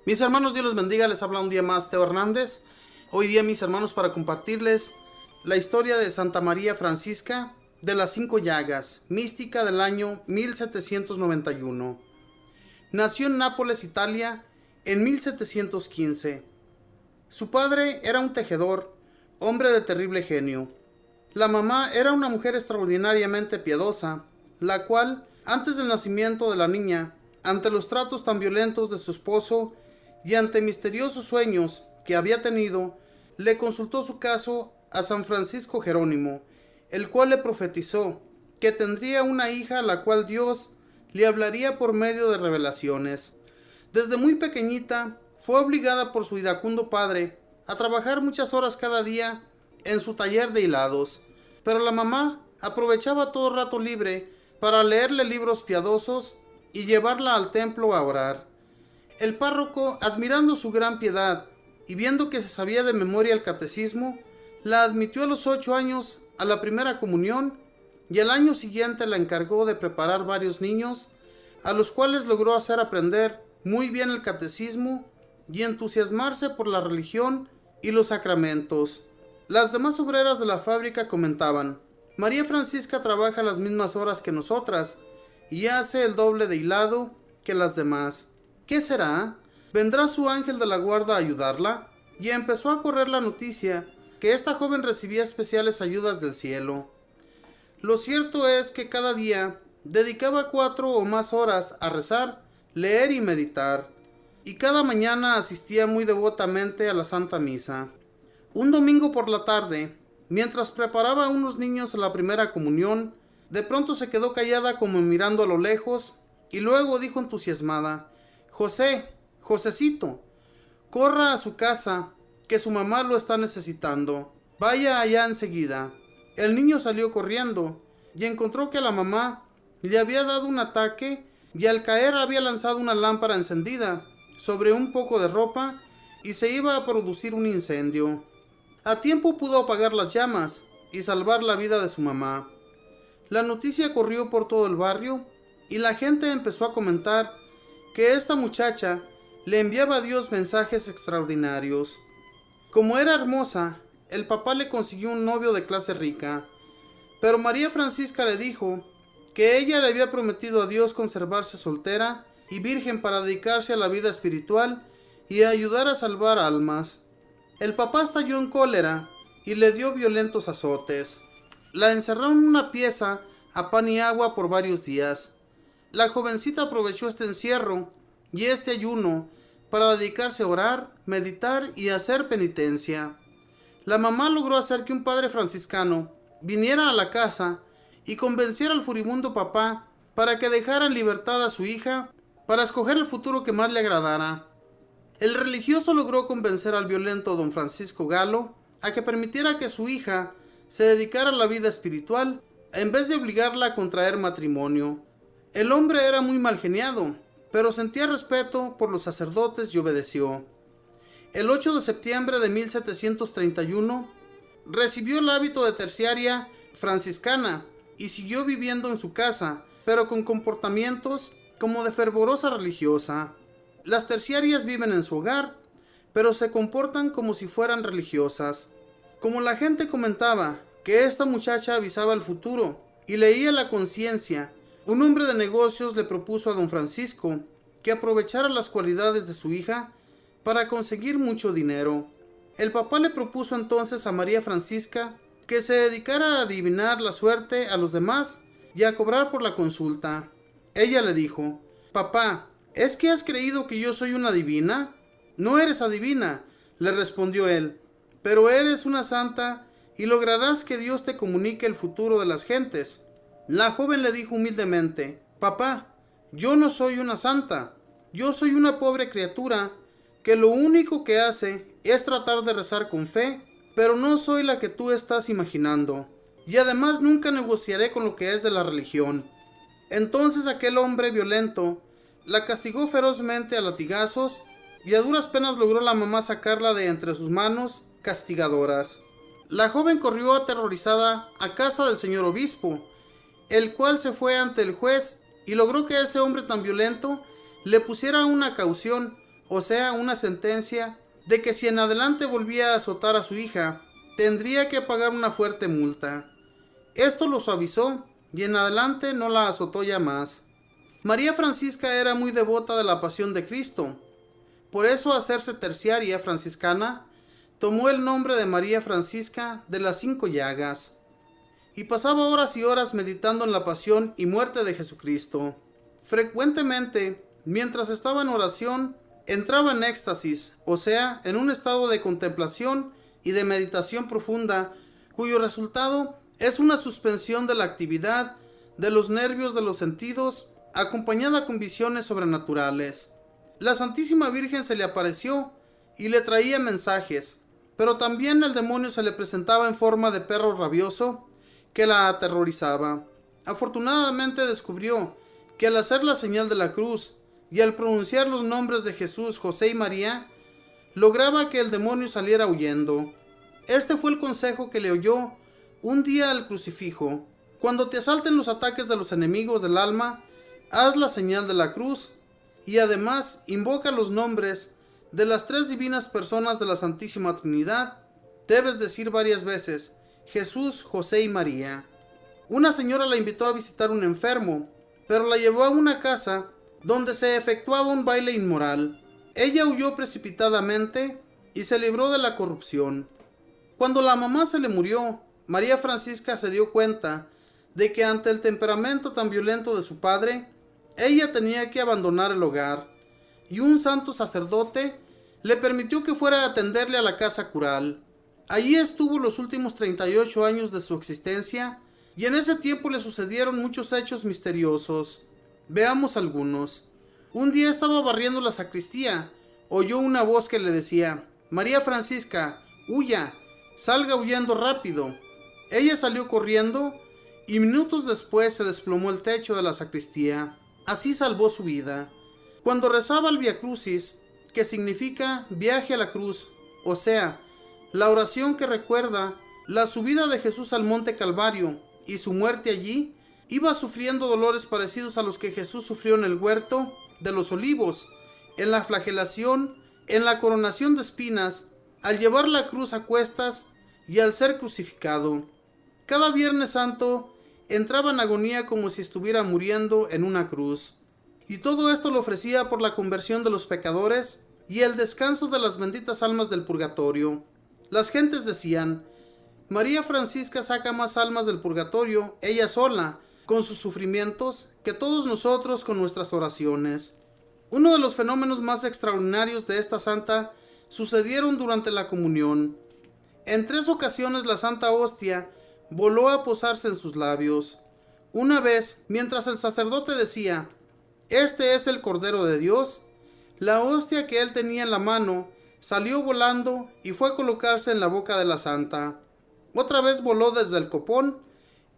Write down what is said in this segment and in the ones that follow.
Mis hermanos, Dios les bendiga, les habla un día más Teo Hernández. Hoy día, mis hermanos, para compartirles la historia de Santa María Francisca de las Cinco Llagas, mística del año 1791. Nació en Nápoles, Italia, en 1715. Su padre era un tejedor, hombre de terrible genio. La mamá era una mujer extraordinariamente piadosa, la cual, antes del nacimiento de la niña, ante los tratos tan violentos de su esposo y ante misteriosos sueños que había tenido, le consultó su caso a San Francisco Jerónimo, el cual le profetizó que tendría una hija a la cual Dios le hablaría por medio de revelaciones. Desde muy pequeñita fue obligada por su iracundo padre a trabajar muchas horas cada día en su taller de hilados, pero la mamá aprovechaba todo rato libre para leerle libros piadosos y llevarla al templo a orar. El párroco, admirando su gran piedad y viendo que se sabía de memoria el catecismo, la admitió a los 8 años a la primera comunión y al año siguiente la encargó de preparar varios niños, a los cuales logró hacer aprender muy bien el catecismo y entusiasmarse por la religión y los sacramentos. Las demás obreras de la fábrica comentaban: María Francisca trabaja las mismas horas que nosotras y hace el doble de hilado que las demás. ¿Qué será? ¿Vendrá su ángel de la guarda a ayudarla? Y empezó a correr la noticia que esta joven recibía especiales ayudas del cielo. Lo cierto es que cada día dedicaba 4 o más horas a rezar, leer y meditar, y cada mañana asistía muy devotamente a la Santa Misa. Un domingo por la tarde, mientras preparaba a unos niños a la primera comunión, de pronto se quedó callada como mirando a lo lejos, y luego dijo entusiasmada: Josecito, corra a su casa, que su mamá lo está necesitando. Vaya allá enseguida. El niño salió corriendo y encontró que a la mamá le había dado un ataque y al caer había lanzado una lámpara encendida sobre un poco de ropa y se iba a producir un incendio. A tiempo pudo apagar las llamas y salvar la vida de su mamá. La noticia corrió por todo el barrio y la gente empezó a comentar que esta muchacha le enviaba a Dios mensajes extraordinarios. Como era hermosa, el papá le consiguió un novio de clase rica, pero María Francisca le dijo que ella le había prometido a Dios conservarse soltera y virgen para dedicarse a la vida espiritual y a ayudar a salvar almas. El papá estalló en cólera y le dio violentos azotes. La encerraron en una pieza a pan y agua por varios días. La jovencita aprovechó este encierro y este ayuno para dedicarse a orar, meditar y hacer penitencia. La mamá logró hacer que un padre franciscano viniera a la casa y convenciera al furibundo papá para que dejara en libertad a su hija para escoger el futuro que más le agradara. El religioso logró convencer al violento don Francisco Galo a que permitiera que su hija se dedicara a la vida espiritual en vez de obligarla a contraer matrimonio. El hombre era muy mal geniado, pero sentía respeto por los sacerdotes y obedeció. El 8 de septiembre de 1731 recibió el hábito de terciaria franciscana y siguió viviendo en su casa, pero con comportamientos como de fervorosa religiosa. Las terciarias viven en su hogar, pero se comportan como si fueran religiosas. Como la gente comentaba que esta muchacha avisaba el futuro y leía la conciencia, un hombre de negocios le propuso a don Francisco que aprovechara las cualidades de su hija para conseguir mucho dinero. El papá le propuso entonces a María Francisca que se dedicara a adivinar la suerte a los demás y a cobrar por la consulta. Ella le dijo: Papá, ¿es que has creído que yo soy una adivina? No eres adivina, le respondió él, pero eres una santa y lograrás que Dios te comunique el futuro de las gentes. La joven le dijo humildemente: Papá, yo no soy una santa, yo soy una pobre criatura que lo único que hace es tratar de rezar con fe, pero no soy la que tú estás imaginando, y además nunca negociaré con lo que es de la religión. Entonces aquel hombre violento la castigó ferozmente a latigazos y a duras penas logró la mamá sacarla de entre sus manos castigadoras. La joven corrió aterrorizada a casa del señor obispo, el cual se fue ante el juez y logró que ese hombre tan violento le pusiera una caución o sea, una sentencia de que si en adelante volvía a azotar a su hija, tendría que pagar una fuerte multa. Esto lo suavizó y en adelante no la azotó ya más. María Francisca era muy devota de la pasión de Cristo. Por eso, al hacerse terciaria franciscana, tomó el nombre de María Francisca de las 5 llagas y pasaba horas y horas meditando en la pasión y muerte de Jesucristo. Frecuentemente, mientras estaba en oración, entraba en éxtasis, o sea, en un estado de contemplación y de meditación profunda, cuyo resultado es una suspensión de la actividad de los nervios de los sentidos, acompañada con visiones sobrenaturales. La Santísima Virgen se le apareció y le traía mensajes, pero también el demonio se le presentaba en forma de perro rabioso que la aterrorizaba. Afortunadamente descubrió que al hacer la señal de la cruz y al pronunciar los nombres de Jesús, José y María, lograba que el demonio saliera huyendo. Este fue el consejo que le oyó un día al crucifijo: cuando te asalten los ataques de los enemigos del alma, haz la señal de la cruz y además invoca los nombres de las 3 divinas personas de la Santísima Trinidad. Debes decir varias veces: Jesús, José y María. Una señora la invitó a visitar un enfermo, pero la llevó a una casa donde se efectuaba un baile inmoral. Ella huyó precipitadamente y se libró de la corrupción. Cuando la mamá se le murió, María Francisca se dio cuenta de que ante el temperamento tan violento de su padre, ella tenía que abandonar el hogar, y un santo sacerdote le permitió que fuera a atenderle a la casa cural. Allí estuvo los últimos 38 años de su existencia, y en ese tiempo le sucedieron muchos hechos misteriosos. Veamos algunos. Un día estaba barriendo la sacristía, oyó una voz que le decía: María Francisca, huya, salga huyendo rápido. Ella salió corriendo y minutos después se desplomó el techo de la sacristía. Así salvó su vida. Cuando rezaba el Via Crucis, que significa viaje a la cruz, o sea, la oración que recuerda la subida de Jesús al monte Calvario y su muerte allí, iba sufriendo dolores parecidos a los que Jesús sufrió en el huerto de los Olivos, en la flagelación, en la coronación de espinas, al llevar la cruz a cuestas y al ser crucificado. Cada Viernes Santo entraba en agonía como si estuviera muriendo en una cruz. Y todo esto lo ofrecía por la conversión de los pecadores y el descanso de las benditas almas del purgatorio. Las gentes decían: María Francisca saca más almas del purgatorio, ella sola, con sus sufrimientos, que todos nosotros con nuestras oraciones. Uno de los fenómenos más extraordinarios de esta santa sucedieron durante la comunión. En 3 ocasiones la Santa Hostia voló a posarse en sus labios. Una vez, mientras el sacerdote decía: Este es el Cordero de Dios, la hostia que él tenía en la mano salió volando y fue a colocarse en la boca de la santa. Otra vez voló desde el copón,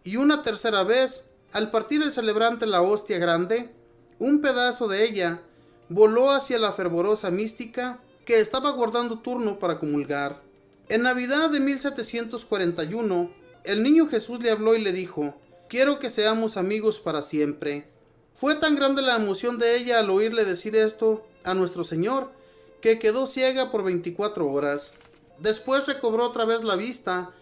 y una tercera vez, al partir el celebrante la hostia grande, un pedazo de ella voló hacia la fervorosa mística que estaba guardando turno para comulgar. En Navidad de 1741, el niño Jesús le habló y le dijo: Quiero que seamos amigos para siempre. Fue tan grande la emoción de ella al oírle decir esto a nuestro Señor, que quedó ciega por 24 horas. Después recobró otra vez la vista,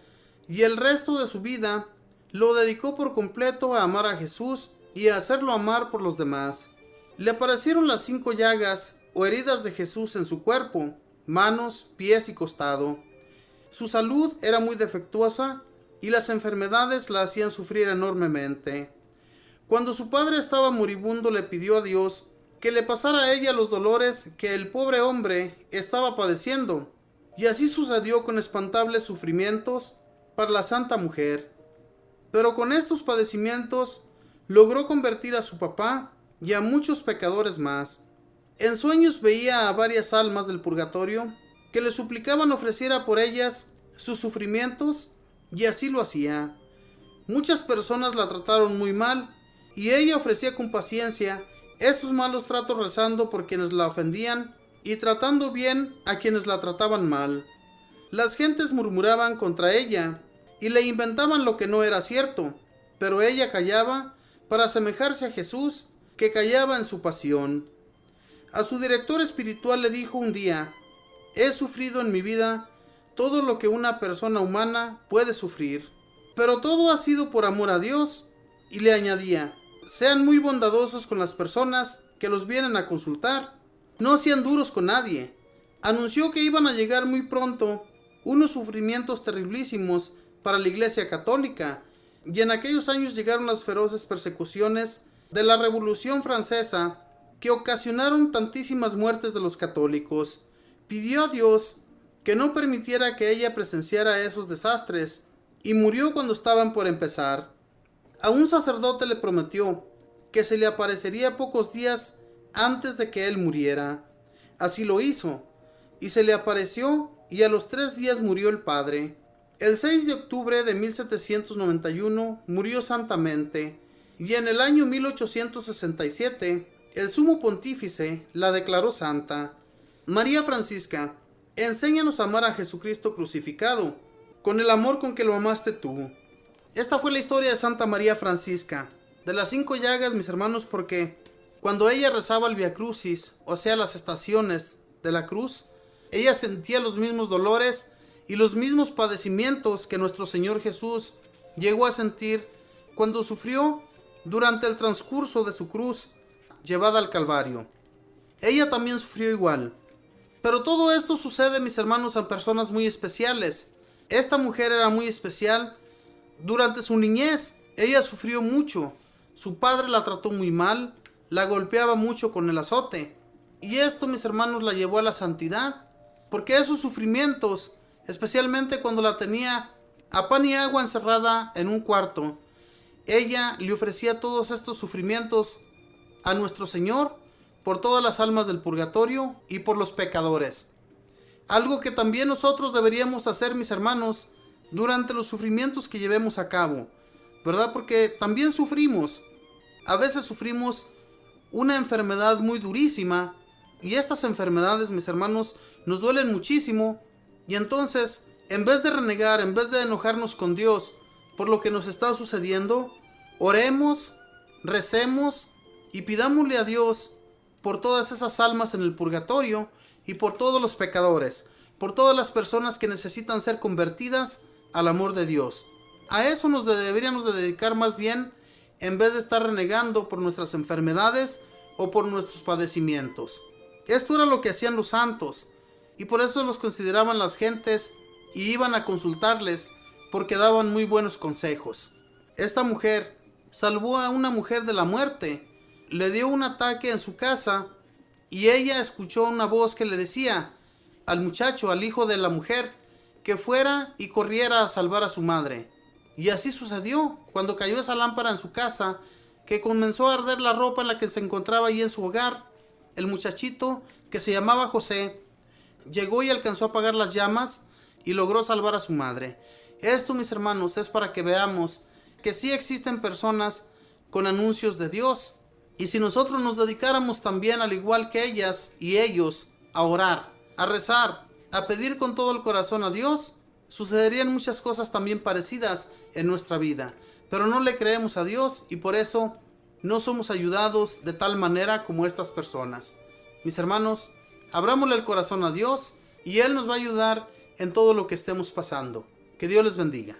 y el resto de su vida lo dedicó por completo a amar a Jesús y a hacerlo amar por los demás. Le aparecieron las 5 llagas o heridas de Jesús en su cuerpo, manos, pies y costado. Su salud era muy defectuosa y las enfermedades la hacían sufrir enormemente. Cuando su padre estaba moribundo, le pidió a Dios que le pasara a ella los dolores que el pobre hombre estaba padeciendo, y así sucedió con espantables sufrimientos para la santa mujer. Pero con estos padecimientos logró convertir a su papá y a muchos pecadores más. En sueños veía a varias almas del purgatorio que le suplicaban ofreciera por ellas sus sufrimientos, y así lo hacía. Muchas personas la trataron muy mal, y ella ofrecía con paciencia estos malos tratos, rezando por quienes la ofendían y tratando bien a quienes la trataban mal. Las gentes murmuraban contra ella y le inventaban lo que no era cierto, pero ella callaba para asemejarse a Jesús, que callaba en su pasión. A su director espiritual le dijo un día: he sufrido en mi vida todo lo que una persona humana puede sufrir, pero todo ha sido por amor a Dios. Y le añadía: sean muy bondadosos con las personas que los vienen a consultar, no sean duros con nadie. Anunció que iban a llegar muy pronto unos sufrimientos terriblísimos para la Iglesia Católica, y en aquellos años llegaron las feroces persecuciones de la Revolución Francesa, que ocasionaron tantísimas muertes de los católicos. Pidió a Dios que no permitiera que ella presenciara esos desastres, y murió cuando estaban por empezar. A un sacerdote le prometió que se le aparecería pocos días antes de que él muriera. Así lo hizo, y se le apareció, y a los 3 días murió el padre. El 6 de octubre de 1791 murió santamente, y en el año 1867 el sumo pontífice la declaró santa. María Francisca, enséñanos a amar a Jesucristo crucificado, con el amor con que lo amaste tú. Esta fue la historia de Santa María Francisca, de las 5 llagas, mis hermanos, porque cuando ella rezaba el Via Crucis, o sea, las estaciones de la cruz, ella sentía los mismos dolores y los mismos padecimientos que nuestro Señor Jesús llegó a sentir cuando sufrió durante el transcurso de su cruz llevada al Calvario. Ella también sufrió igual. Pero todo esto sucede, mis hermanos, a personas muy especiales. Esta mujer era muy especial. Durante su niñez, ella sufrió mucho. Su padre la trató muy mal, la golpeaba mucho con el azote. Y esto, mis hermanos, la llevó a la santidad. Porque esos sufrimientos, especialmente cuando la tenía a pan y agua encerrada en un cuarto, ella le ofrecía todos estos sufrimientos a nuestro Señor por todas las almas del purgatorio y por los pecadores. Algo que también nosotros deberíamos hacer, mis hermanos, durante los sufrimientos que llevemos a cabo, ¿verdad? Porque también sufrimos. A veces sufrimos una enfermedad muy durísima, y estas enfermedades, mis hermanos, nos duelen muchísimo, y entonces, en vez de renegar, en vez de enojarnos con Dios por lo que nos está sucediendo, oremos, recemos y pidámosle a Dios por todas esas almas en el purgatorio y por todos los pecadores, por todas las personas que necesitan ser convertidas al amor de Dios. A eso nos deberíamos de dedicar más bien, en vez de estar renegando por nuestras enfermedades o por nuestros padecimientos. Esto era lo que hacían los santos, y por eso los consideraban las gentes y iban a consultarles, porque daban muy buenos consejos. Esta mujer salvó a una mujer de la muerte, le dio un ataque en su casa, y ella escuchó una voz que le decía al muchacho, al hijo de la mujer, que fuera y corriera a salvar a su madre. Y así sucedió. Cuando cayó esa lámpara en su casa, que comenzó a arder la ropa en la que se encontraba allí en su hogar, el muchachito, que se llamaba José, llegó y alcanzó a apagar las llamas y logró salvar a su madre. Esto, mis hermanos, es para que veamos que sí existen personas con anuncios de Dios. Y si nosotros nos dedicáramos también, al igual que ellas y ellos, a orar, a rezar, a pedir con todo el corazón a Dios, sucederían muchas cosas también parecidas en nuestra vida. Pero no le creemos a Dios, y por eso no somos ayudados de tal manera como estas personas. Mis hermanos, abrámosle el corazón a Dios, y Él nos va a ayudar en todo lo que estemos pasando. Que Dios les bendiga.